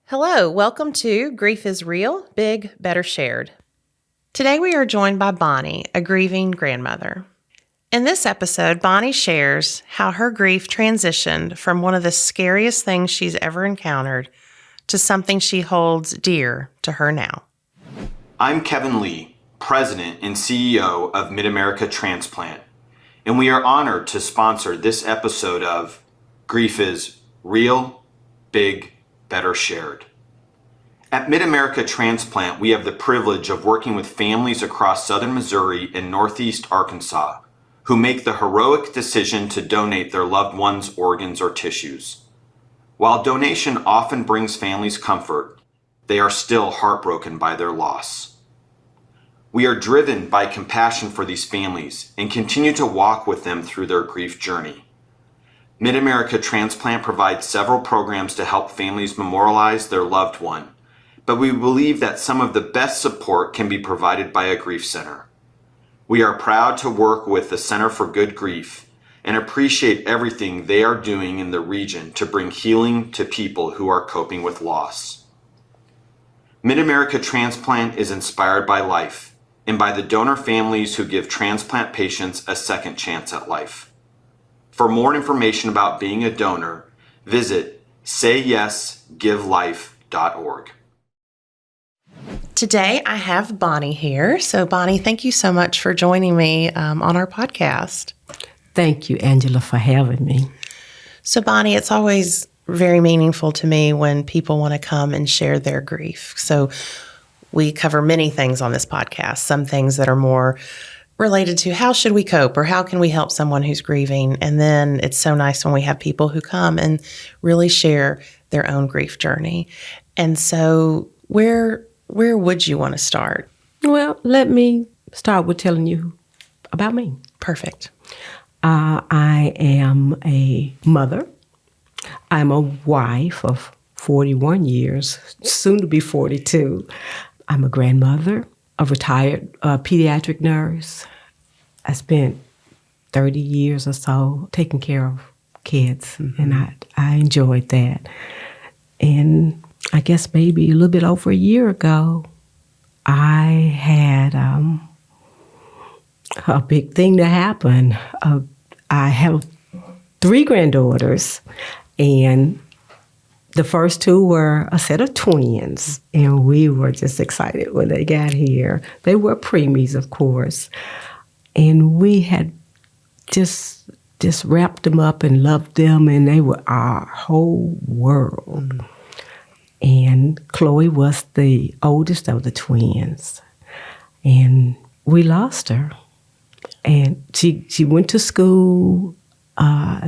Hello, welcome to Grief is Real, Big, Better Shared. Today we are joined by Bonnie, a grieving grandmother. In this episode, Bonnie shares how her grief transitioned from one of the scariest things she's ever encountered to something she holds dear to her now. I'm Kevin Lee, President and CEO of Mid-America Transplant, and we are honored to sponsor this episode of Grief is Real, Big, Better Shared. At Mid-America Transplant, we have the privilege of working with families across southern Missouri and northeast Arkansas who make the heroic decision to donate their loved ones' organs or tissues. While donation often brings families comfort, they are still heartbroken by their loss. We are driven by compassion for these families and continue to walk with them through their grief journey. Mid-America Transplant provides several programs to help families memorialize their loved one, but we believe that some of the best support can be provided by a grief center. We are proud to work with the Center for Good Grief and appreciate everything they are doing in the region to bring healing to people who are coping with loss. Mid-America Transplant is inspired by life and by the donor families who give transplant patients a second chance at life. For more information about being a donor, visit sayyesgivelife.org. Today I have Bonnie here. So Bonnie, thank you so much for joining me on our podcast. Thank you, Angela, for having me. So Bonnie, it's always very meaningful to me when people want to come and share their grief. So we cover many things on this podcast, some things that are more related to how should we cope or how can we help someone who's grieving. And then it's so nice when we have people who come and really share their own grief journey. And so where would you want to start? Well, let me start with telling you about me. Perfect. I am a mother. I'm a wife of 41 years, soon to be 42. I'm a grandmother, a retired pediatric nurse. I spent 30 years or so taking care of kids, and I enjoyed that. And I guess maybe a little bit over a year ago, I had a big thing to happen. I have 3 granddaughters, and the first 2 were a set of twins, and we were just excited when they got here. They were preemies, of course, and we had just wrapped them up and loved them, and they were our whole world. And Chloe was the oldest of the twins, and we lost her. And she went to school.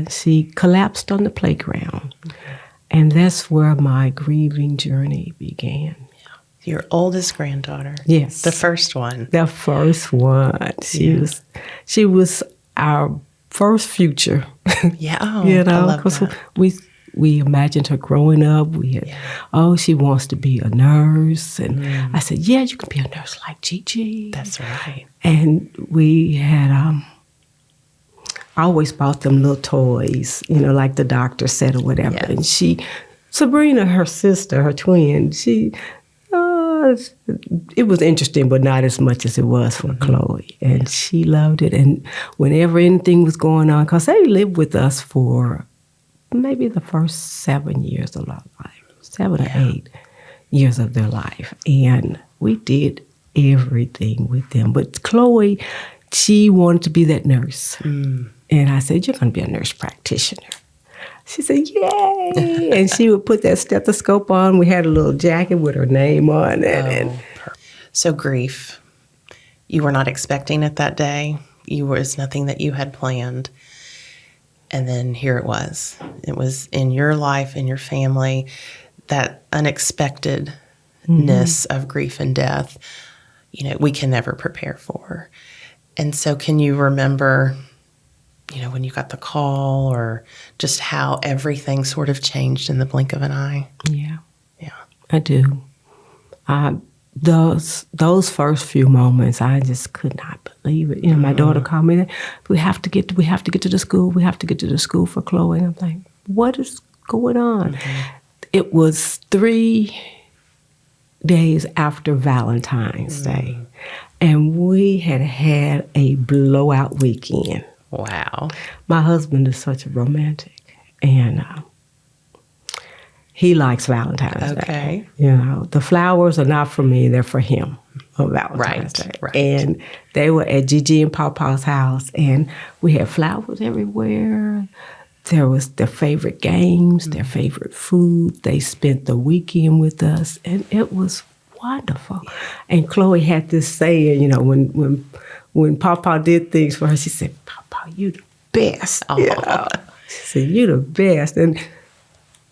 She collapsed on the playground. And that's where my grieving journey began. Your oldest granddaughter. Yes. The first one. The first one. She was our first future. Yeah. Oh, I love because that. we imagined her growing up. We had, she wants to be a nurse. And I said, yeah, you can be a nurse like Gigi. That's right. And we had, I always bought them little toys, like the doctor said or whatever. Yeah. And Sabrina, her sister, her twin, it was interesting, but not as much as it was for Chloe. And she loved it. And whenever anything was going on, because they lived with us for maybe the first 7 years of our life, 7 or 8 years of their life. And we did everything with them. But Chloe, she wanted to be that nurse. And I said, you're going to be a nurse practitioner. She said, yay. And she would put that stethoscope on. We had a little jacket with her name on it. So grief, you were not expecting it that day. It was nothing that you had planned. And then here it was. It was in your life, in your family, that unexpectedness of grief and death, we can never prepare for. And so can you remember, when you got the call or just how everything sort of changed in the blink of an eye? Yeah, I do. Those first few moments, I just could not believe it. My daughter called me, we have to get to the school. We have to get to the school for Chloe. And I'm like, what is going on? it was 3 days after Valentine's Day, and we had a blowout weekend. Wow. My husband is such a romantic, and he likes Valentine's Day. The flowers are not for me, they're for him on Valentine's Day. Right. And they were at Gigi and Papa's house, and we had flowers everywhere. There was their favorite games, their favorite food. They spent the weekend with us, and it was wonderful. And Chloe had this saying, when Papa did things for her, she said, "Papa, you the best." She said, "You the best." And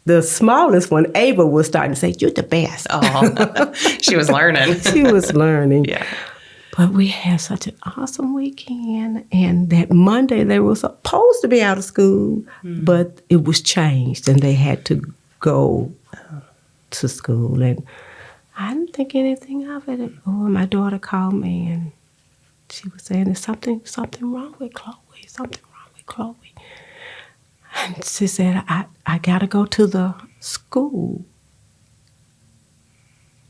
the smallest one, Ava, was starting to say, "You're the best." Oh, she was learning. She was learning. Yeah. But we had such an awesome weekend. And that Monday, they were supposed to be out of school, but it was changed, and they had to go to school. And I didn't think anything of it. My daughter called me, and she was saying, "There's something wrong with Chloe, something wrong with Chloe." And she said, I got to go to the school.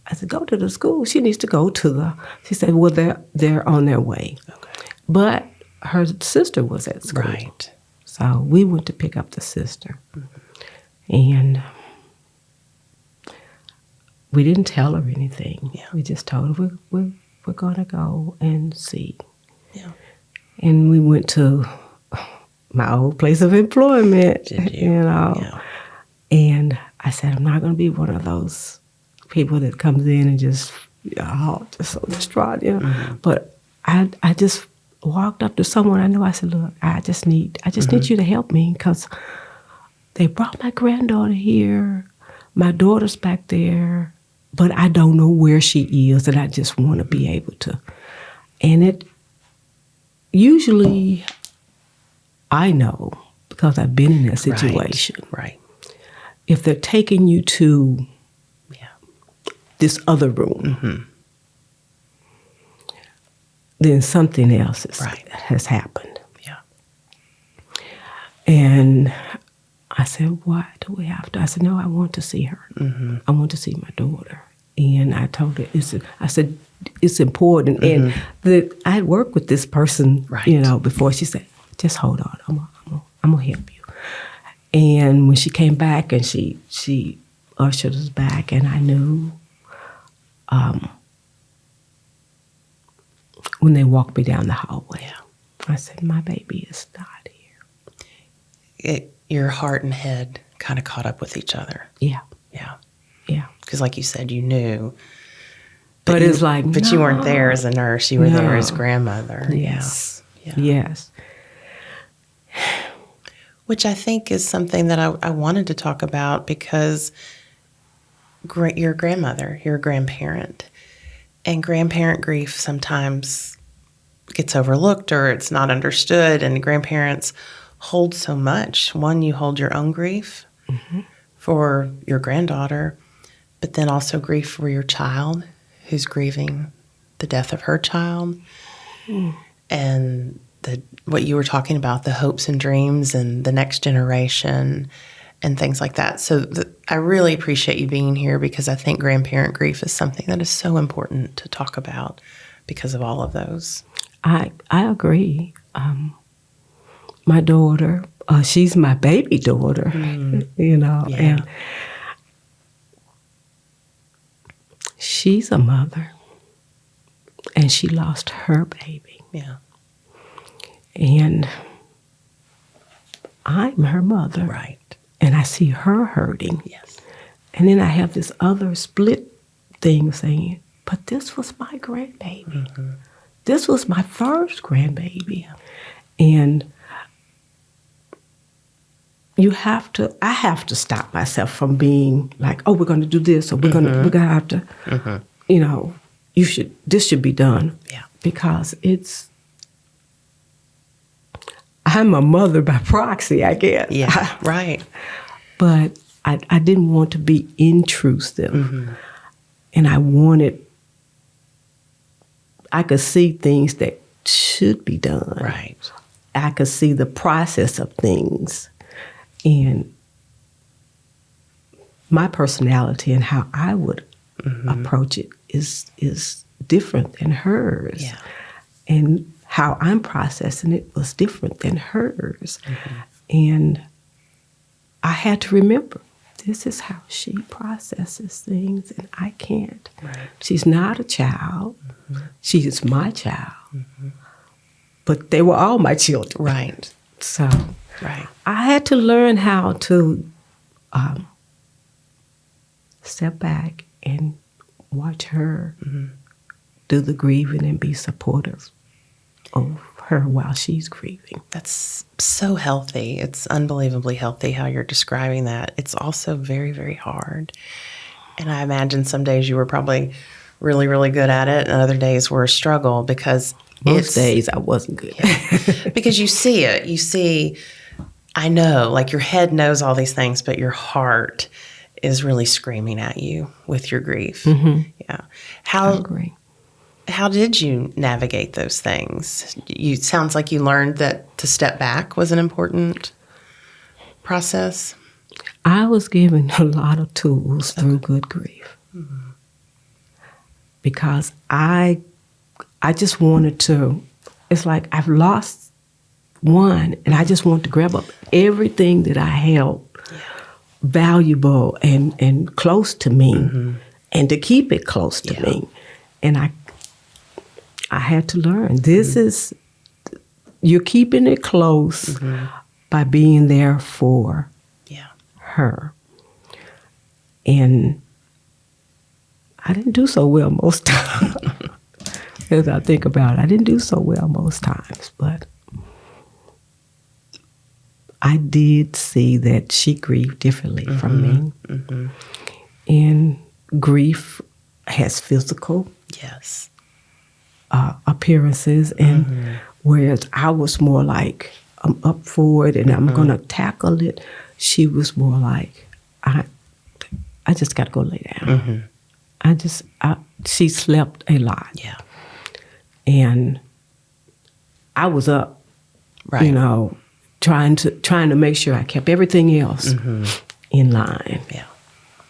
I said, "Go to the school." She needs to go to the, she said, "Well, they're on their way." Okay. But her sister was at school. Right. So we went to pick up the sister. And we didn't tell her anything. Yeah. We just told her we're going to go and see. Yeah. And we went to my old place of employment. Did you? Yeah. And I said, "I'm not going to be one of those people that comes in and just so distraught, But I just walked up to someone I knew. I said, "Look, I just need you to help me, because they brought my granddaughter here. My daughter's back there, but I don't know where she is, and I just want to be able to." And it usually I know, because I've been in that situation. Right. If they're taking you to this other room, then something else has happened. Yeah. And I said, "Why do we have to?" I said, "No, I want to see her. I want to see my daughter." And I told her, I said, "It's important." And I had worked with this person, before. She said, "Just hold on. I'm going to help you." And when she came back, and she ushered us back, and I knew when they walked me down the hallway, I said, "My baby is not here." Your heart and head kind of caught up with each other. Yeah. Because like you said, you knew. But it's like, But you weren't there as a nurse. You were there as grandmother. Yes. Yeah. Yes. Which I think is something that I wanted to talk about, because you're a grandmother, you're a grandparent, and grandparent grief sometimes gets overlooked or it's not understood, and grandparents hold so much. One, you hold your own grief for your granddaughter, but then also grief for your child who's grieving the death of her child, and what you were talking about, the hopes and dreams and the next generation and things like that. So I really appreciate you being here, because I think grandparent grief is something that is so important to talk about because of all of those. I agree. My daughter, she's my baby daughter, and she's a mother, and she lost her baby. Yeah. And I'm her mother. Right. And I see her hurting. Yes. And then I have this other split thing saying, "But this was my grandbaby. This was my first grandbaby." And I have to stop myself from being like, "Oh, we're going to do this, or we're going to have to, this should be done." Yeah. Because I'm a mother by proxy, I guess. Yeah, right. But I didn't want to be intrusive. And I could see things that should be done. Right. I could see the process of things. And my personality and how I would approach it is different than hers. Yeah. And how I'm processing it was different than hers. And I had to remember, this is how she processes things, and I can't. Right. She's not a child. She is my child. But they were all my children. Right. So Right. I had to learn how to step back and watch her do the grieving and be supportive of her while she's grieving. That's so healthy. It's unbelievably healthy how you're describing that. It's also very, very hard. And I imagine some days you were probably really, really good at it, and other days were a struggle because Most days I wasn't good. because you see it. You see, I know, like your head knows all these things, but your heart is really screaming at you with your grief. Yeah. I agree. How did you navigate those things? It sounds like you learned that to step back was an important process. I was given a lot of tools through good grief because I just wanted to. It's like I've lost one, and I just want to grab up everything that I held valuable and close to me, and to keep it close to me. And I had to learn. This is, you're keeping it close by being there for her. And I didn't do so well most times. As I think about it, I didn't do so well most times, but I did see that she grieved differently from me. And grief has physical appearances, and whereas I was more like, I'm up for it and I'm going to tackle it, she was more like, I just got to go lay down. She slept a lot. Yeah. And I was up, Right. you know, trying to make sure I kept everything else in line. Yeah.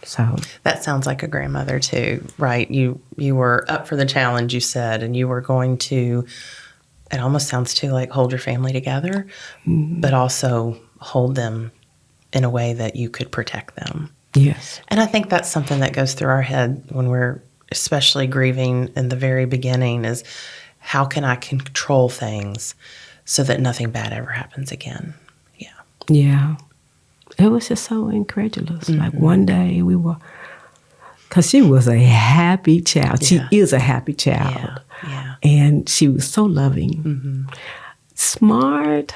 So That sounds like a grandmother too, right? You were up for the challenge, you said, and you were going to, it almost sounds too like hold your family together, but also hold them in a way that you could protect them. yes, And I think that's something that goes through our head when we're especially grieving in the very beginning is how can I control things so that nothing bad ever happens again? Yeah. yeah. It was just so incredulous. Like one day we were, because she was a happy child. Yeah. She is a happy child. Yeah. Yeah. And she was so loving, smart,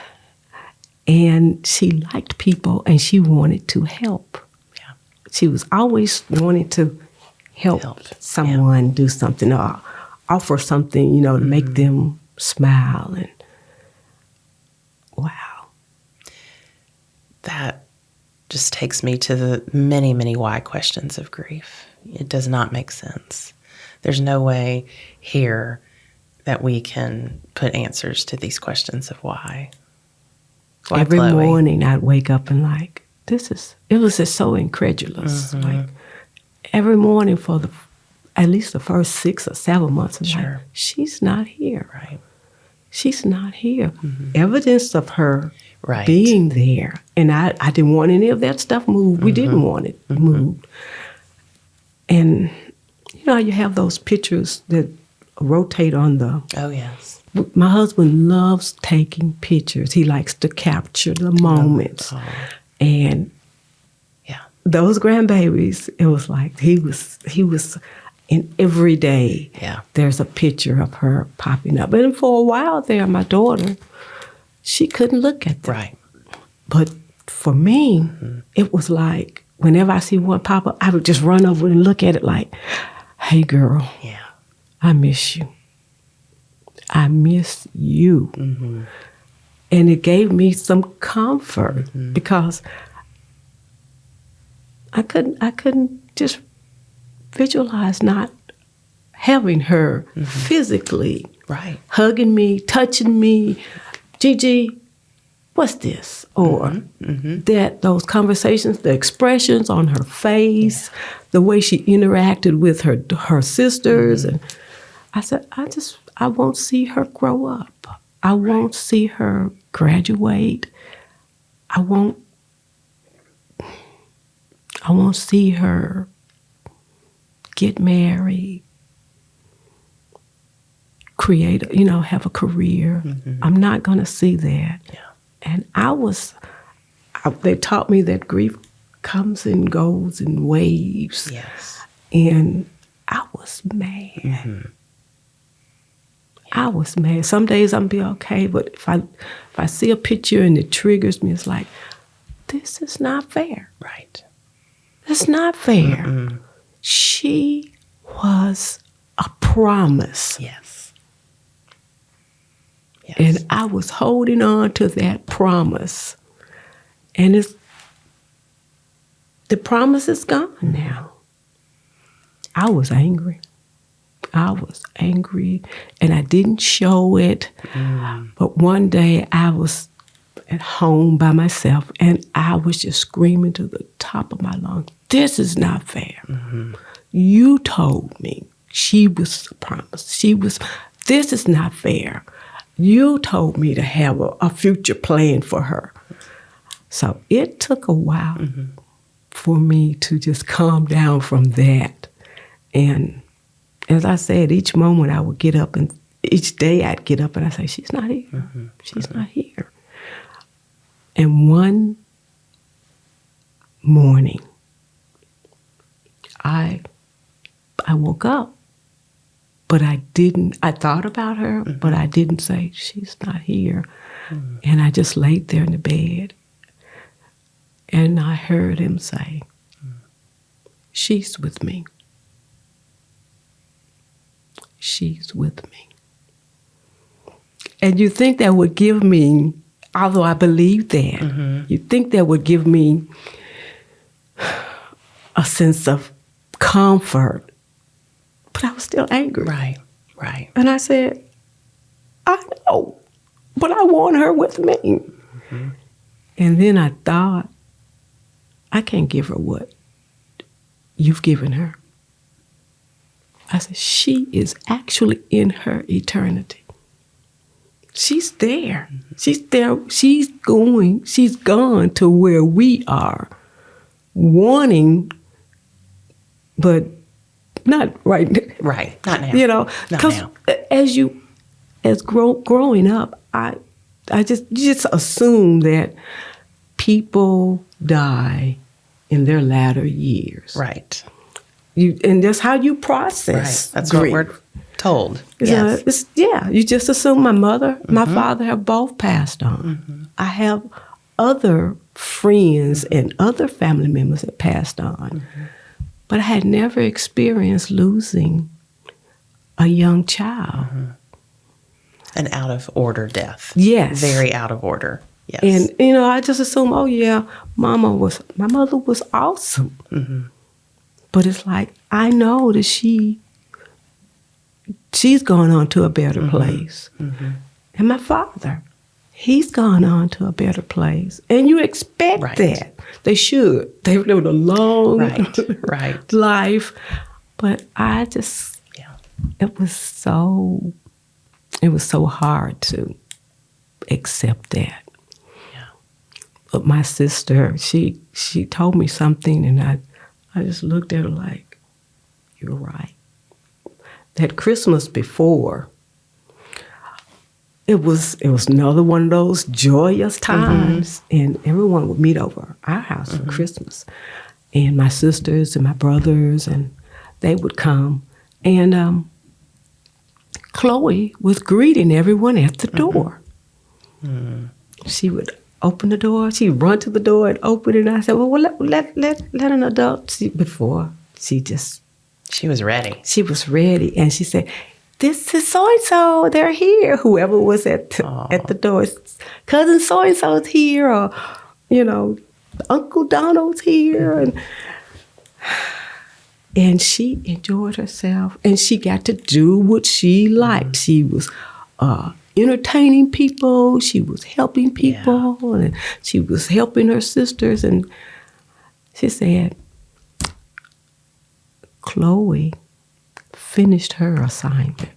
and she liked people and she wanted to help. Yeah. She was always wanting to help someone do something or offer something, you know, to make them smile. And wow. That just takes me to the many, many why questions of grief. It does not make sense. There's no way here that we can put answers to these questions of why. Why, Every Chloe? morning I'd wake up and like, it was just so incredulous. Like every morning for at least the first 6 or 7 months, I'm like, she's not here. Right. She's not here. Evidence of her Right. being there. And I didn't want any of that stuff moved. We didn't want it moved. And, you know, you have those pictures that rotate on the... Oh, yes. My husband loves taking pictures. He likes to capture the moments. And those grandbabies, it was like he was in every day. Yeah. There's a picture of her popping up. And for a while there, my daughter, she couldn't look at them. Right. But for me, it was like whenever I see one pop up, I would just run over and look at it like, hey, girl, I miss you. I miss you. And it gave me some comfort because I couldn't just visualize not having her physically Right. hugging me, touching me. Gigi, what's this? Or that those conversations, the expressions on her face, the way she interacted with her sisters. And I said, I won't see her grow up. I won't see her graduate. I won't see her get married, create, have a career. I'm not going to see that. Yeah. And they taught me that grief comes and goes in waves. Yes. And I was mad. I was mad. Some days I'm be okay, but if I see a picture and it triggers me, it's like, this is not fair. Right. It's not fair. She was a promise. Yes. Yes. And I was holding on to that promise. And the promise is gone now. I was angry. And I didn't show it. But one day I was at home by myself and I was just screaming to the top of my lungs, this is not fair. You told me she was a promise. This is not fair. You told me to have a future plan for her. So it took a while for me to just calm down from that. And as I said, each moment I would get up and each day I'd get up and I'd say, she's not here. She's not here. And one morning, I woke up, but I thought about her, but I didn't say, she's not here. And I just laid there in the bed. And I heard him say, she's with me. She's with me. And you think that would give me, although I believe that, you think that would give me a sense of comfort. But I was still angry. Right. And I said, I know, but I want her with me. And then I thought, I can't give her what you've given her. I said, she is actually in her eternity. She's there. She's there. She's gone to where we are, wanting, but not right now. Right. Not now. Because as growing up, you just assume that people die in their latter years. Right. And that's how you process. Right. That's grief. what we're told. Yes. You just assume my mother, my father have both passed on. I have other friends and other family members that passed on. But I had never experienced losing a young child. An out of order death. Yes. Very out of order. Yes. And, I just assume, my mother was awesome. But it's like, I know that she's gone on to a better place. And my father, he's gone on to a better place. And you expect that. They should. They've lived a long life. But I just, it was so hard to accept that. But my sister, she told me something, and I just looked at her like, you're right. That Christmas before, it was another one of those joyous times, and everyone would meet over our house for Christmas. And my sisters and my brothers, and they would come. And Chloe was greeting everyone at the door. She would open the door. She'd run to the door and open it. And I said, well, let an adult see before. She was ready. She was ready. And she said, this is so-and-so. They're here. Whoever was at the door. Cousin so-and-so's here. Or, Uncle Donald's here. And she enjoyed herself. And she got to do what she liked. She was entertaining people. She was helping people, and she was helping her sisters. And she said, Chloe finished her assignment.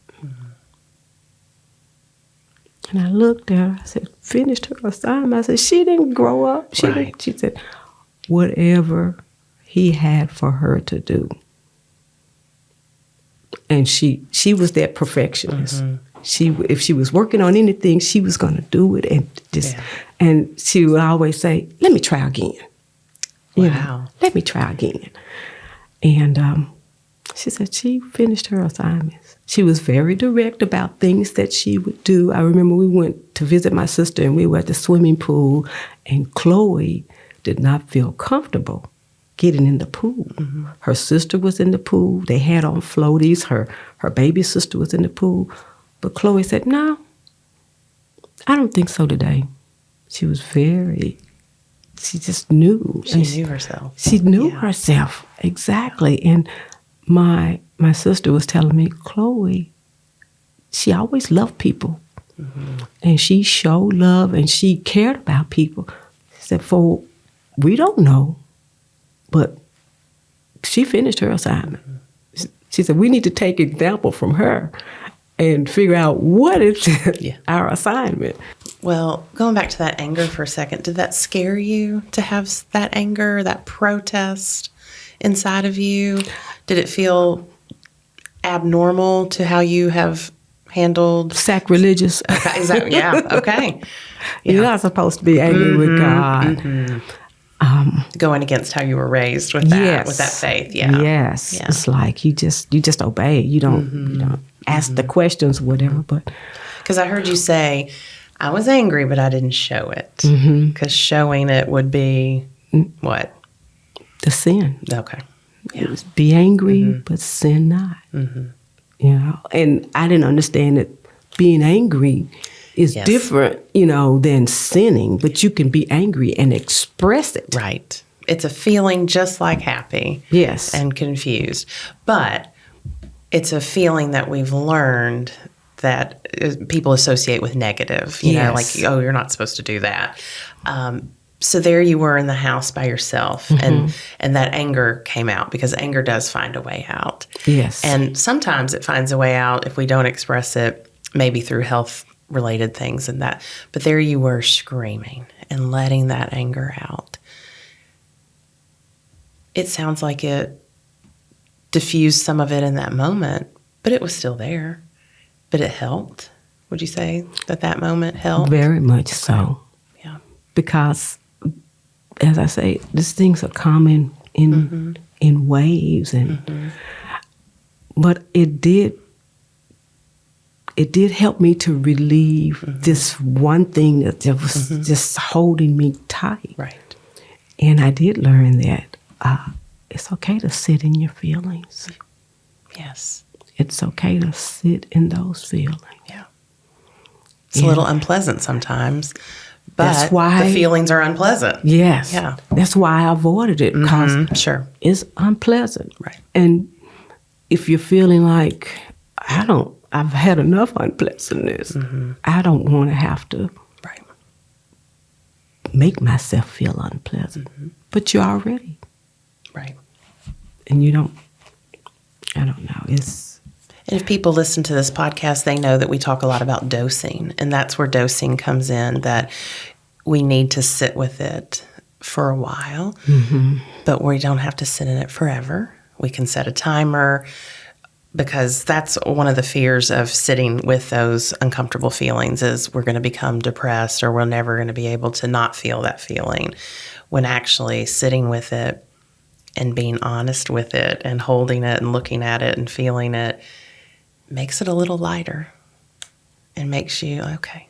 And I looked at her. I said, finished her assignment? I said, she didn't grow up. She said, whatever he had for her to do. And she was that perfectionist. If she was working on anything, she was going to do it. And she would always say, let me try again. Wow. Let me try again. And she said she finished her assignments. She was very direct about things that she would do. I remember we went to visit my sister, and we were at the swimming pool, and Chloe did not feel comfortable getting in the pool. Her sister was in the pool. They had on floaties. Her baby sister was in the pool. But Chloe said, no, I don't think so today. She was she just knew. She knew herself. She knew herself, exactly. And my sister was telling me, Chloe, she always loved people. And she showed love, and she cared about people. She said, we don't know, but she finished her assignment. She said, we need to take example from her and figure out what is our assignment. Well, going back to that anger for a second, did that scare you to have that anger, that protest inside of you? Did it feel abnormal to how you have handled? Sacrilegious. Okay, okay. Yeah. You're not supposed to be angry with God. Going against how you were raised with that, with that faith. Yes. Yeah. It's like you just obey. You don't ask the questions, whatever. But because I heard you say, I was angry, but I didn't show it. Because showing it would be what? The sin. Okay. It was be angry, but sin not. You know, and I didn't understand that being angry is different, than sinning, but you can be angry and express it. Right. It's a feeling just like happy. Yes. And confused. But it's a feeling that we've learned that people associate with negative, you know, like, oh, you're not supposed to do that. So there you were in the house by yourself, and that anger came out, because anger does find a way out. Yes. And sometimes it finds a way out if we don't express it, maybe through health-related things and that. But there you were screaming and letting that anger out. It sounds like it diffused some of it in that moment, but it was still there. But it helped. Would you say that moment helped? Very much so. Yeah. Because, as I say, these things are common in waves, but it did help me to relieve this one thing that was just holding me tight. Right. And I did learn that it's okay to sit in your feelings. Yes. It's okay to sit in those feelings. Yeah. It's a little unpleasant sometimes, but that's why the feelings are unpleasant. Yes. Yeah. That's why I avoided it, because Sure. it's unpleasant. Right. And if you're feeling like, I've had enough unpleasantness, I don't want to have to make myself feel unpleasant. But you're already. Right. And you don't, I don't know, And if people listen to this podcast, they know that we talk a lot about dosing, and that's where dosing comes in, that we need to sit with it for a while, but we don't have to sit in it forever. We can set a timer, because that's one of the fears of sitting with those uncomfortable feelings, is we're going to become depressed, or we're never going to be able to not feel that feeling, when actually sitting with it and being honest with it and holding it and looking at it and feeling it makes it a little lighter and makes you, okay,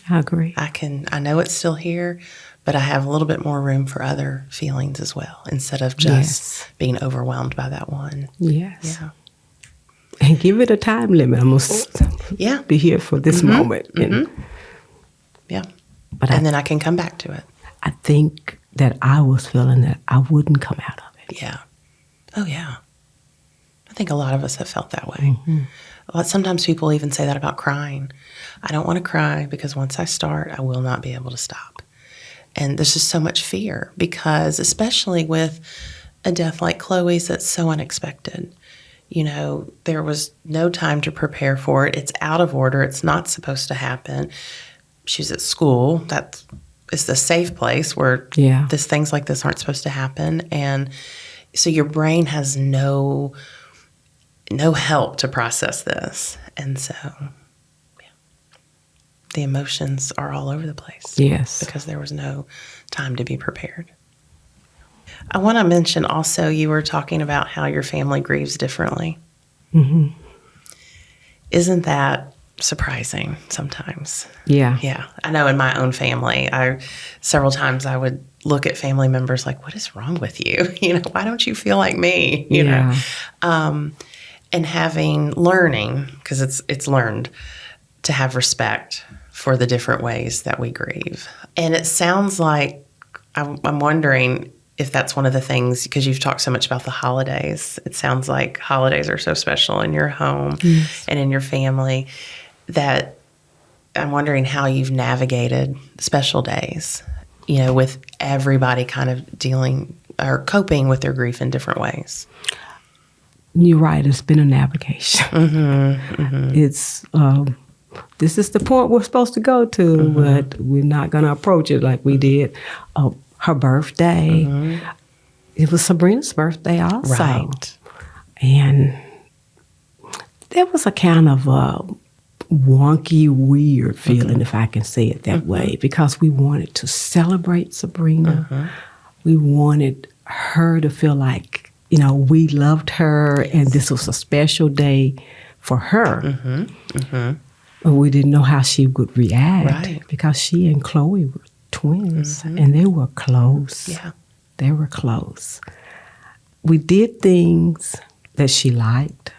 I agree. I know it's still here, but I have a little bit more room for other feelings as well, instead of just being overwhelmed by that one. Yes. Yeah. And give it a time limit. I must be here for this moment. Yeah. But then I can come back to it. I think that I was feeling that I wouldn't come out of it. Yeah. Oh, yeah. think a lot of us have felt that way. Sometimes people even say that about crying. I don't want to cry because once I start, I will not be able to stop. And there's just so much fear because, especially with a death like Chloe's, that's so unexpected. There was no time to prepare for it. It's out of order. It's not supposed to happen. She's at school. That is the safe place where things like this aren't supposed to happen. And so your brain has no help to process this. And so the emotions are all over the place. Yes. Because there was no time to be prepared. I want to mention also, you were talking about how your family grieves differently. Mm-hmm. Isn't that surprising sometimes? Yeah. Yeah. I know in my own family, several times I would look at family members like, what is wrong with you? Why don't you feel like me? You know? And learning, because it's learned, to have respect for the different ways that we grieve. And it sounds like, I'm wondering if that's one of the things, because you've talked so much about the holidays. It sounds like holidays are so special in your home and in your family, that I'm wondering how you've navigated special days, with everybody kind of dealing or coping with their grief in different ways. You're right. It's been a navigation. It's this is the point we're supposed to go to, but we're not going to approach it like we did. Her birthday. It was Sabrina's birthday also. Right. And there was a kind of a wonky, weird feeling, if I can say it that way, because we wanted to celebrate Sabrina. We wanted her to feel like, we loved her and this was a special day for her. But we didn't know how she would react because she and Chloe were twins and they were close. Yeah. They were close. We did things that she liked.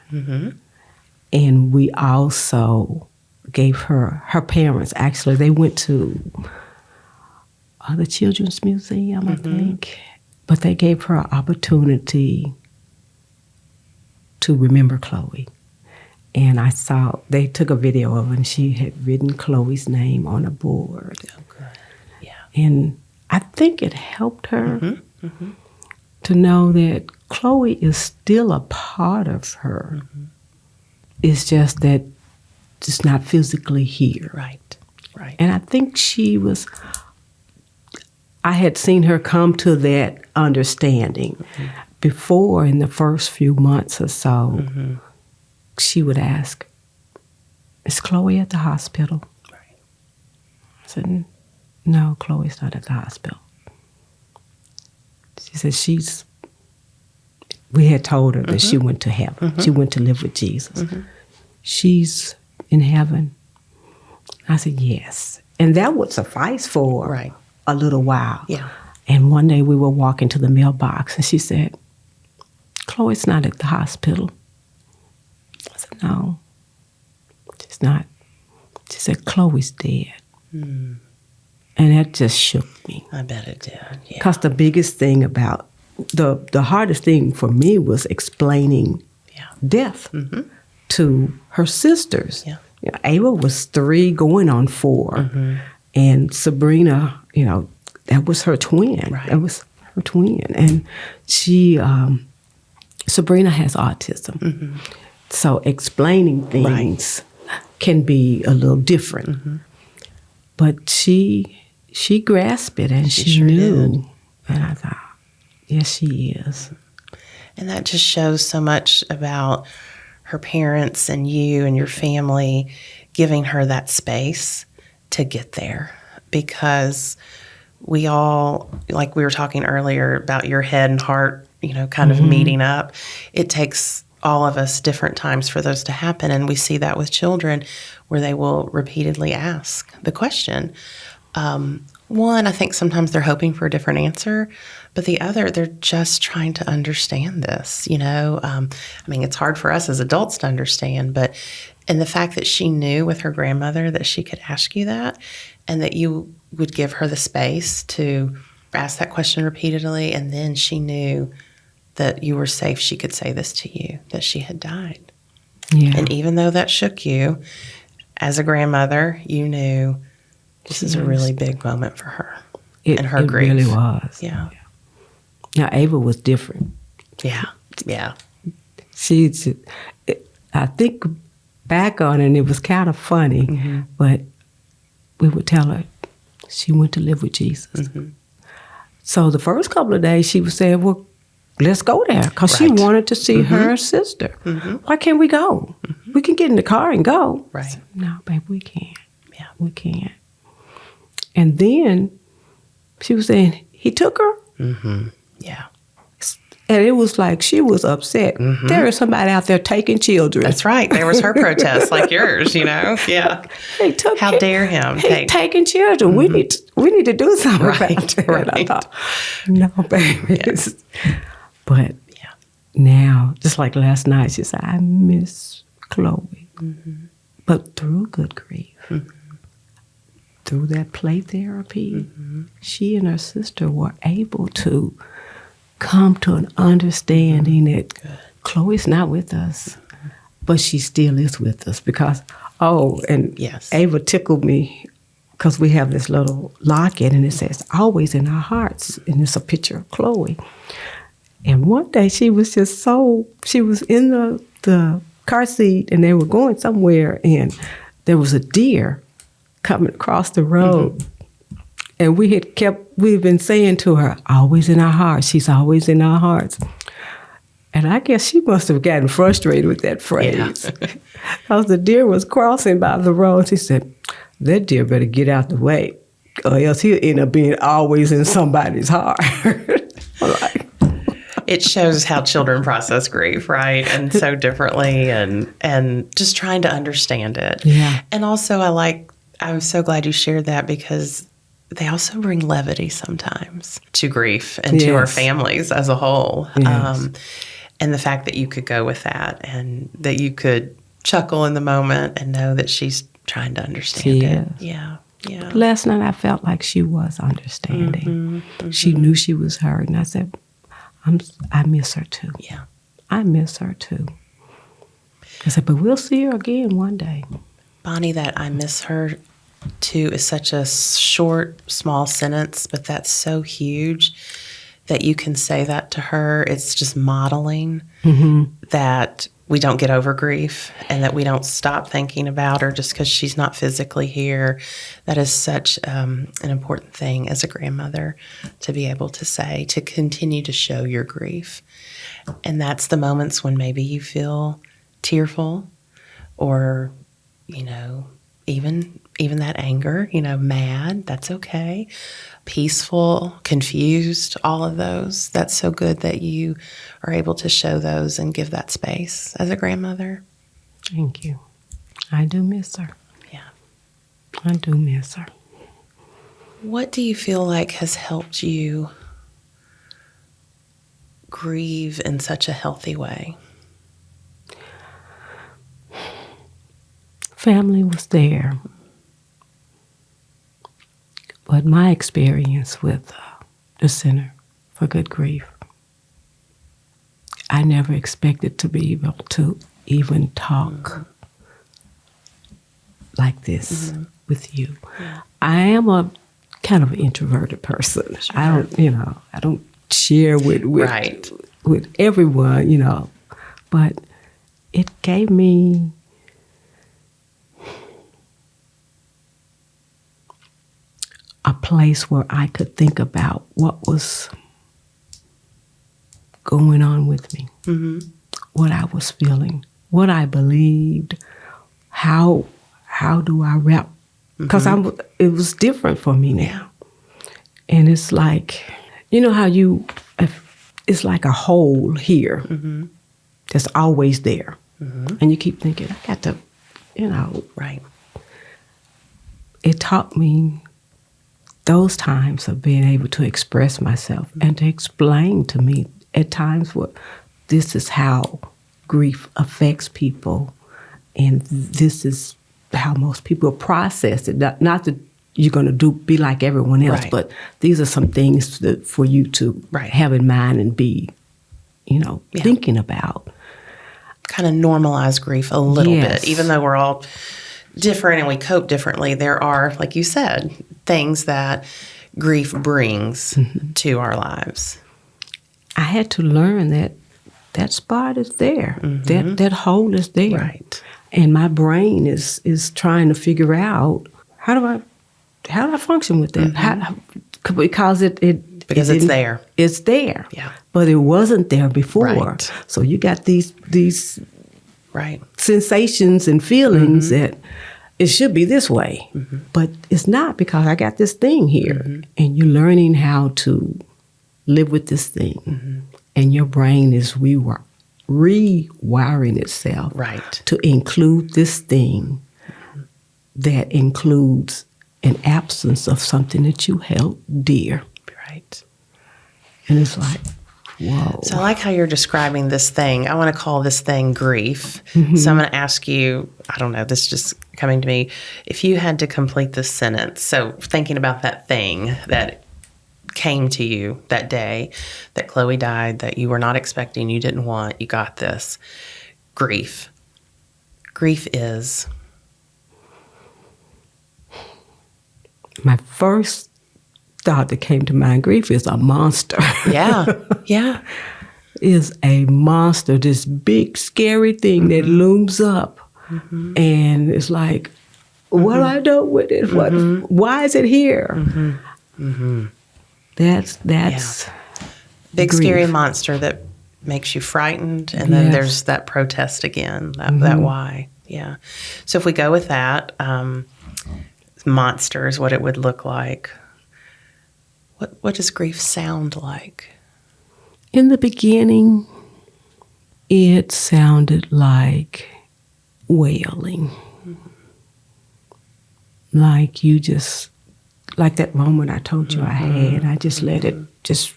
And we also gave her parents, actually, they went to the Children's Museum, I think. But they gave her an opportunity to remember Chloe. And I saw, they took a video of her, and she had written Chloe's name on a board. Oh, good. Yeah. And I think it helped her to know that Chloe is still a part of her. It's just that it's not physically here. Right. And I think I had seen her come to that understanding. Before, in the first few months or so, she would ask, is Chloe at the hospital? Right. I said, no, Chloe's not at the hospital. She said we had told her that she went to heaven. She went to live with Jesus. She's in heaven. I said, yes. And that would suffice for a little while. Yeah. And one day we were walking to the mailbox and she said, Chloe's not at the hospital. I said, no, she's not. She said, Chloe's dead. And that just shook me. I bet it did. Because the biggest thing about, the hardest thing for me was explaining death to her sisters. Yeah. Ava was 3 going on 4. And Sabrina, that was her twin. Right. That was her twin. And Sabrina has autism. So explaining things can be a little different. But she grasped it and she sure knew. did. And I thought, yes, she is. And that just shows so much about her parents and you and your family giving her that space to get there. Because we all, like we were talking earlier about your head and heart, kind of meeting up. It takes all of us different times for those to happen. And we see that with children where they will repeatedly ask the question. One, I think sometimes they're hoping for a different answer, but the other, they're just trying to understand this, it's hard for us as adults to understand, and the fact that she knew with her grandmother that she could ask you that and that you would give her the space to ask that question repeatedly, and then she knew that you were safe, she could say this to you, that she had died. Yeah. And even though that shook you, as a grandmother, you knew this is a really big moment for her and her grief. It really was. Yeah. Now, Ava was different. Yeah. Yeah. I think back on it, and it was kind of funny, Mm-hmm. but we would tell her she went to live with Jesus. Mm-hmm. So the first couple of days, she was saying, well, let's go there, because she Right. wanted to see Mm-hmm. her sister. Mm-hmm. Why can't we go? Mm-hmm. We can get in the car and go. Right. I said, no, babe, we can't. Yeah. We can't. And then she was saying, he took her? Mm-hmm. Yeah. And it was like she was upset. Mm-hmm. There is somebody out there taking children. That's right. There was her protest, like yours, Yeah. They took How dare him He's take. taking children. Mm-hmm. We need to do something Right, about it. right. I thought, no, baby. Yes. But Yeah. now, just like last night, she said, I miss Chloe. Mm-hmm. But through good grief, Mm-hmm. through that play therapy, Mm-hmm. she and her sister were able to come to an understanding that Chloe's not with us, but she still is with us because, and Yes. Ava tickled me because we have this little locket and it says, always in our hearts, and it's a picture of Chloe. And one day she was she was in the car seat and they were going somewhere and there was a deer coming across the road. Mm-hmm. And we've been saying to her, always in our hearts. She's always in our hearts. And I guess she must have gotten frustrated with that phrase. Because the deer was crossing by the road. She said, that deer better get out the way or else he'll end up being always in somebody's heart. Like, it shows how children process grief, right? And so differently and just trying to understand it. Yeah. And also I'm so glad you shared that because they also bring levity sometimes to grief and to our Yes. families as a whole. Yes. And the fact that you could go with that and that you could chuckle in the moment and know that she's trying to understand She it. is. Yeah. Yeah. Last night I felt like she was understanding. Mm-hmm, mm-hmm. She knew she was hurt. And I said, I miss her too. Yeah. I miss her too. I said, but we'll see her again one day. Bonnie, that I miss her too is such a short, small sentence, but that's so huge that you can say that to her. It's just modeling that we don't get over grief and that we don't stop thinking about her just because she's not physically here. That is such an important thing as a grandmother to be able to say, to continue to show your grief. And that's the moments when maybe you feel tearful or, even that anger, mad, that's okay. Peaceful, confused, all of those. That's so good that you are able to show those and give that space as a grandmother. Thank you. I do miss her. Yeah. I do miss her. What do you feel like has helped you grieve in such a healthy way? Family was there. But my experience with the Center for Good Grief, I never expected to be able to even talk like this with you. Yeah. I am a kind of introverted person. Sure. I don't share with Right. with everyone, but it gave me a place where I could think about what was going on with me, what I was feeling, what I believed, how do I wrap, because it was different for me now. And it's like, how it's like a hole here that's always there. And you keep thinking, I got to, Right. It taught me those times of being able to express myself and to explain to me at times what this is how grief affects people and this is how most people process it. Not that you're going to be like everyone else, Right. but these are some things for you to have in mind and be thinking about. Kind of normalize grief a little Yes. bit. Even though we're all different and we cope differently, there are, like you said, things that grief brings to our lives. I had to learn that spot is there. That hole is there. Right. And my brain is trying to figure out how do I function with that? Because Because it's there. It's there. Yeah. But it wasn't there before. Right. So you got these Right. sensations and feelings that it should be this way. But it's not, because I got this thing here. And you're learning how to live with this thing. And your brain is rewiring itself Right. to include this thing that includes an absence of something that you held dear. Right. And it's like, whoa. So I like how you're describing this thing. I want to call this thing grief. So I'm going to ask you, I don't know, this is just coming to me. If you had to complete this sentence, so thinking about that thing that came to you that day that Chloe died, that you were not expecting, you didn't want, you got this. Grief. Grief is... My first thought that came to mind, grief is a monster. Yeah. Yeah. Is a monster, this big, scary thing that looms up. And it's like, what do I do with it? Why is it here? That's Big grief. scary monster that makes you frightened, and then there's that protest again, that why. Yeah. So if we go with that, monsters, what it would look like. What does grief sound like? In the beginning, it sounded like wailing. Like you just, like that moment I told you I had, I just let it just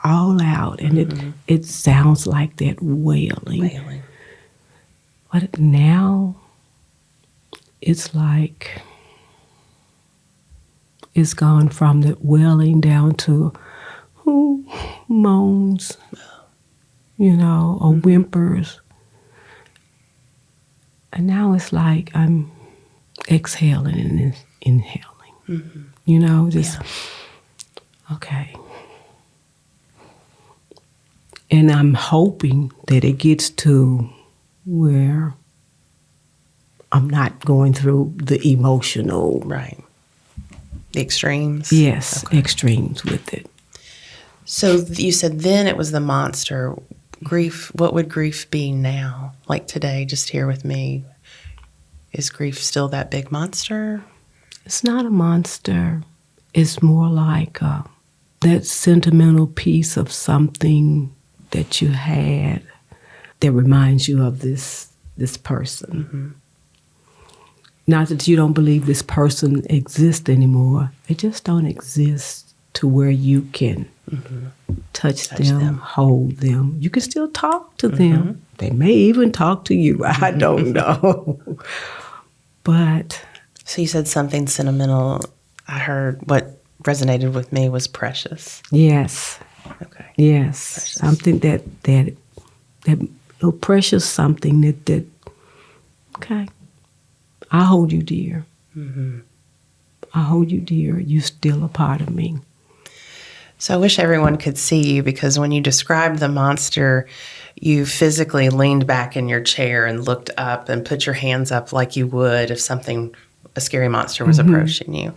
all out. And it sounds like that wailing. But now, it's like, it's gone from the wailing down to moans, or whimpers. And now it's like I'm exhaling and inhaling. Okay. And I'm hoping that it gets to where I'm not going through the emotional. Right. The extremes? Yes, extremes with it. So you said then it was the monster. Grief, what would grief be now? Like today, just here with me. Is grief still that big monster? It's not a monster. It's more like that sentimental piece of something that you had that reminds you of this person. Not that you don't believe this person exists anymore. They just don't exist to where you can touch them, hold them. You can still talk to them. They may even talk to you. I don't know. But... So you said something sentimental. I heard what resonated with me was precious. Yes. Okay. Yes. Precious. Something that little precious something that okay. I hold you dear. I hold you dear. You're still a part of me. So I wish everyone could see you, because when you described the monster, you physically leaned back in your chair and looked up and put your hands up like you would if a scary monster was approaching you.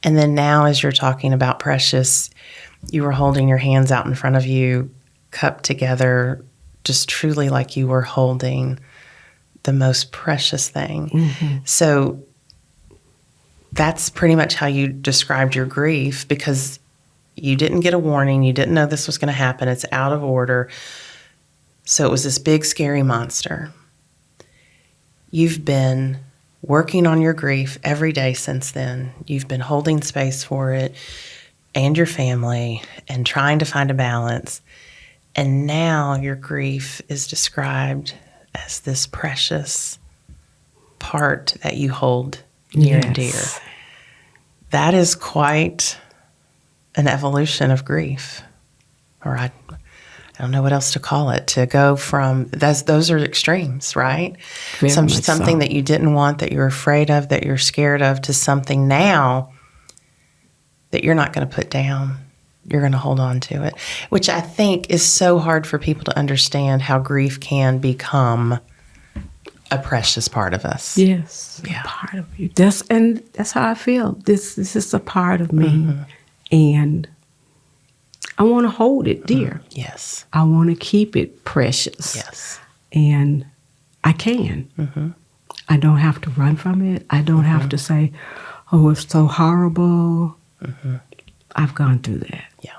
And then now, as you're talking about precious, you were holding your hands out in front of you, cupped together, just truly like you were holding the most precious thing. So that's pretty much how you described your grief, because you didn't get a warning. You didn't know this was going to happen. It's out of order. So it was this big, scary monster. You've been working on your grief every day since then. You've been holding space for it and your family and trying to find a balance. And now your grief is described as this precious part that you hold near and dear. That is quite an evolution of grief. Or I don't know what else to call it, to go from those are extremes, right? Very much Something so. that you didn't want, that you're afraid of, that you're scared of, to something now that you're not going to put down. You're going to hold on to it, which I think is so hard for people to understand, how grief can become a precious part of us. Yes, Yeah. a part of you. That's how I feel. This is a part of me, and I want to hold it dear. Yes. I want to keep it precious. Yes. And I can. I don't have to run from it. I don't have to say, "Oh, it's so horrible." I've gone through that. Yeah.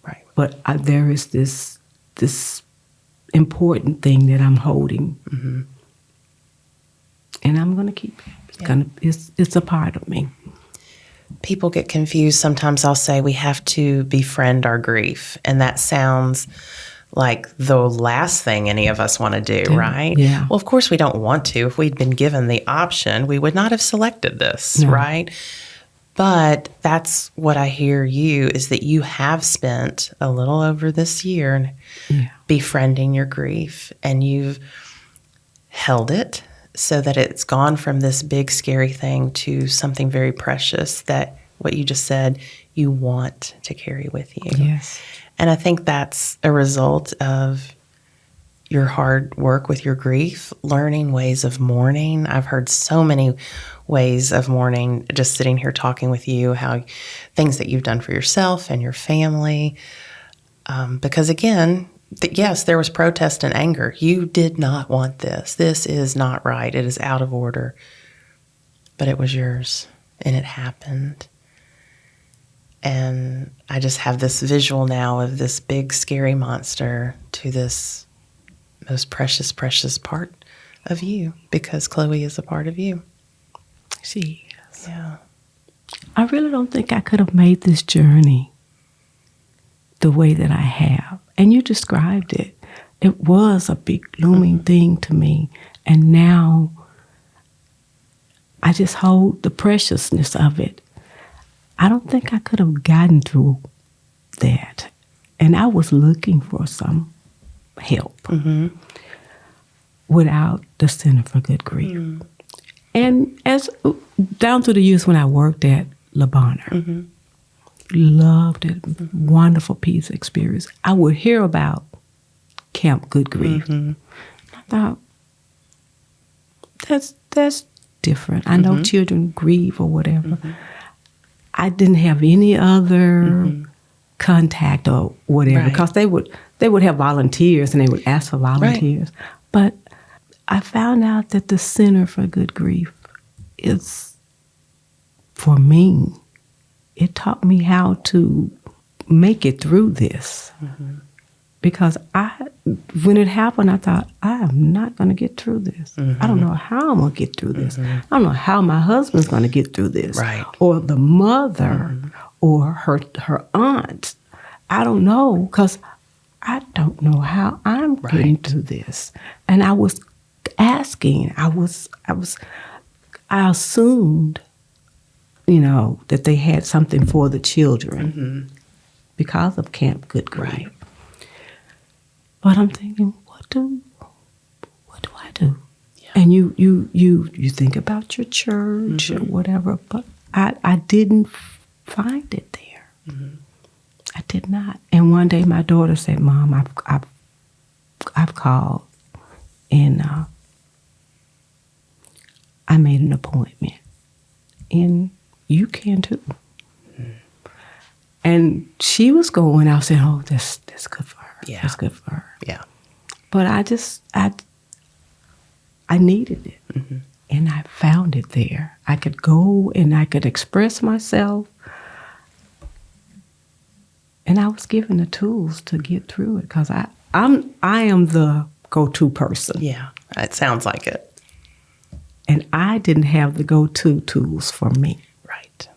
Right. But there is this important thing that I'm holding, and I'm going to keep it. It's a part of me. People get confused. Sometimes I'll say we have to befriend our grief, and that sounds like the last thing any of us want to do, right? Yeah. Well, of course we don't want to. If we'd been given the option, we would not have selected this, No. right? But that's what I hear you, is that you have spent a little over this year befriending your grief, and you've held it so that it's gone from this big scary thing to something very precious that, what you just said, you want to carry with you. Yes. And I think that's a result of your hard work with your grief, learning ways of mourning. I've heard so many ways of mourning just sitting here talking with you, how things that you've done for yourself and your family. Because again, yes, there was protest and anger. You did not want this. This is not right. It is out of order. But it was yours, and it happened. And I just have this visual now of this big, scary monster to this most precious, precious part of you, because Chloe is a part of you. She is. Yeah. I really don't think I could have made this journey the way that I have. And you described it. It was a big, looming thing to me. And now I just hold the preciousness of it. I don't think I could have gotten through that. And I was looking for some help without the Center for Good Grief. And as down through the years when I worked at Le Bonheur, loved it, wonderful peace experience. I would hear about Camp Good Grief. I thought, that's different. I know children grieve or whatever. I didn't have any other contact or whatever, because they would have volunteers and they would ask for volunteers. But I found out that the Center for Good Grief is, for me, it taught me how to make it through this. Because when it happened, I thought, I am not going to get through this. I don't know how I'm going to get through this. I don't know how my husband's going to get through this. Right. Or the mother or her aunt. I don't know, because I don't know how I'm getting through this. And I was asking, I assumed, that they had something for the children because of Camp Good Grief. Right. But I'm thinking, what do I do? Yeah. And you think about your church or whatever, but I didn't find it there. I did not. And one day my daughter said, "Mom, I've called, and I made an appointment, and you can too." And she was going. I said, "Oh, that's good for her. Yeah. That's good for her." Yeah. But I needed it, and I found it there. I could go and I could express myself, and I was given the tools to get through it, because I am the go-to person. Yeah. It sounds like it. And I didn't have the go-to tools for me. Right.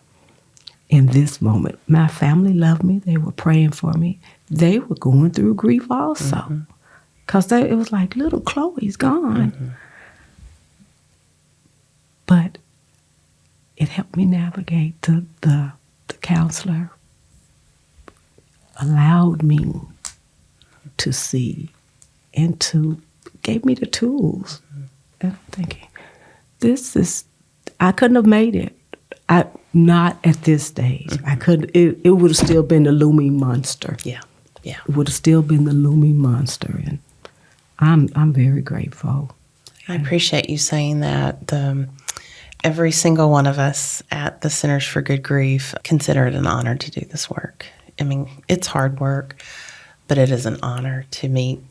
In this moment, my family loved me. They were praying for me. They were going through grief also, because it was like, little Chloe's gone. But it helped me navigate. The counselor allowed me to see and to gave me the tools. And I'm thinking, I couldn't have made it. Not at this stage. I couldn't. It would have still been the looming monster. Yeah. It would have still been the looming monster, and I'm very grateful. I appreciate you saying that. Every single one of us at the Centers for Good Grief consider it an honor to do this work. I mean, it's hard work, but it is an honor to meet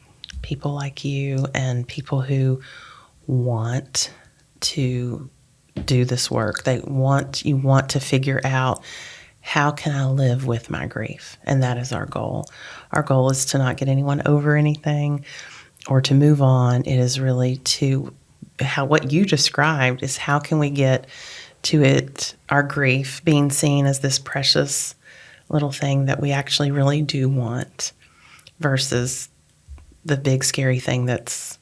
people like you and people who want to do this work. You want to figure out, how can I live with my grief? And that is our goal. Our goal is to not get anyone over anything or to move on. It is really what you described is, how can we get to it, our grief being seen as this precious little thing that we actually really do want, versus the big scary thing that's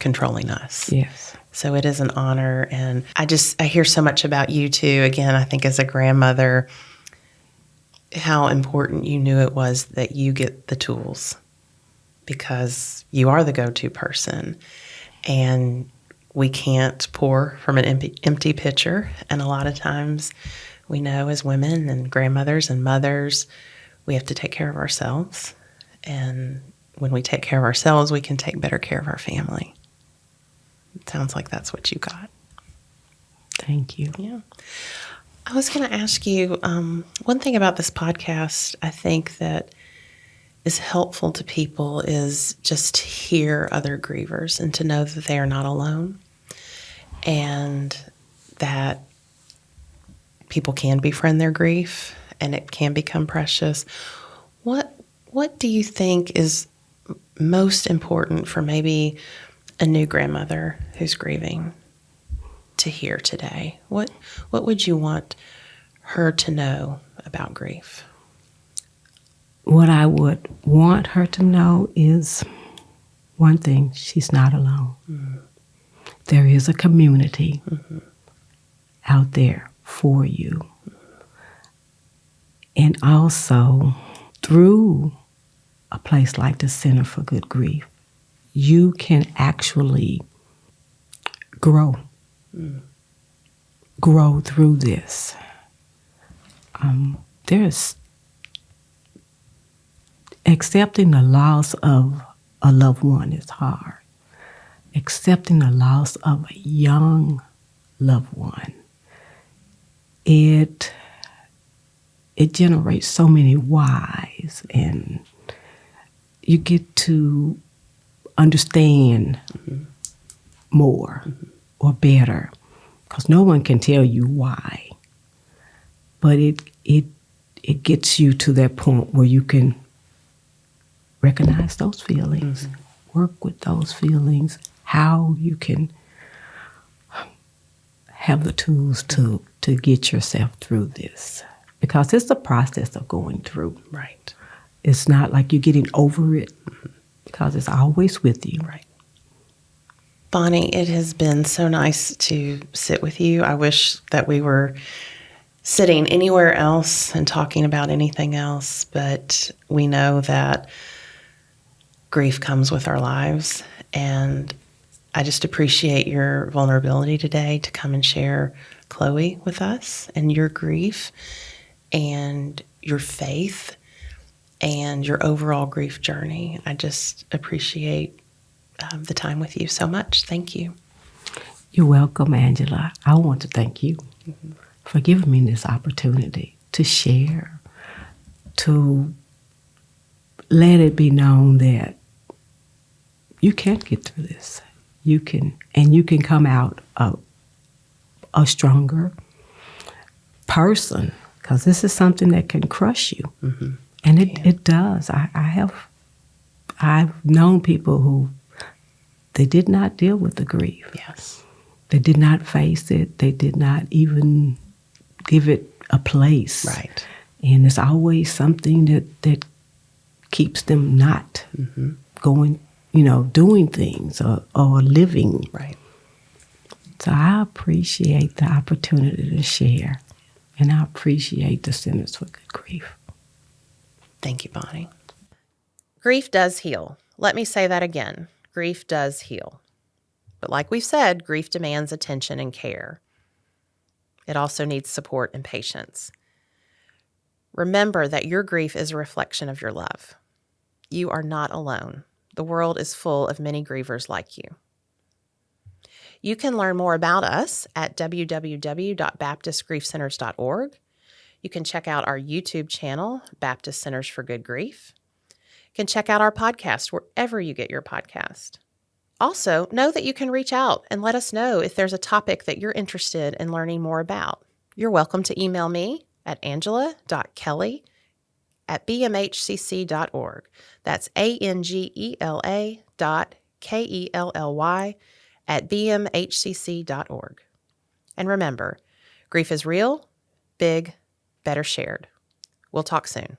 controlling us. Yes. So it is an honor. And I hear so much about you too. Again, I think as a grandmother, how important you knew it was that you get the tools, because you are the go-to person. And we can't pour from an empty pitcher. And a lot of times we know as women and grandmothers and mothers, we have to take care of ourselves. And when we take care of ourselves, we can take better care of our family. It sounds like that's what you got. Thank you. Yeah. I was going to ask you, one thing about this podcast, I think that is helpful to people is just to hear other grievers and to know that they are not alone, and that people can befriend their grief and it can become precious. What do you think is most important for maybe a new grandmother who's grieving to hear today? What would you want her to know about grief? What I would want her to know is one thing: she's not alone. Mm-hmm. There is a community out there for you. And also, through a place like the Center for Good Grief, you can actually grow. Grow through this. There's accepting the loss of a loved one is hard. Accepting the loss of a young loved one, it generates so many whys, and you get to understand more or better, because no one can tell you why. But it gets you to that point where you can recognize those feelings, work with those feelings, how you can have the tools to get yourself through this. Because it's a process of going through. Right. It's not like you're getting over it, because it's always with you. Right. Bonnie, it has been so nice to sit with you. I wish that we were sitting anywhere else and talking about anything else, but we know that grief comes with our lives, and I just appreciate your vulnerability today to come and share Chloe with us, and your grief and your faith and your overall grief journey. I just appreciate the time with you so much. Thank you. You're welcome, Angela. I want to thank you for giving me this opportunity to share, to let it be known that you can get through this. You can come out a stronger person, because this is something that can crush you. And it does. I've known people who, they did not deal with the grief. Yes. They did not face it. They did not even give it a place. Right. And it's always something that keeps them not going, doing things or living. Right. So I appreciate the opportunity to share, and I appreciate the Centers for Good Grief. Thank you, Bonnie. Grief does heal. let me say that again. Grief does heal. But like we've said, grief demands attention and care. It also needs support and patience. Remember that your grief is a reflection of your love. You are not alone. The world is full of many grievers like you. You can learn more about us at www.baptistgriefcenters.org. You can check out our YouTube channel, Baptist Centers for Good Grief. You can check out our podcast wherever you get your podcast. Also, know that you can reach out and let us know if there's a topic that you're interested in learning more about. You're welcome to email me at angela.kelly@bmhcc.org. That's angela.kelly@bmhcc.org. And remember, grief is real, big, better shared. We'll talk soon.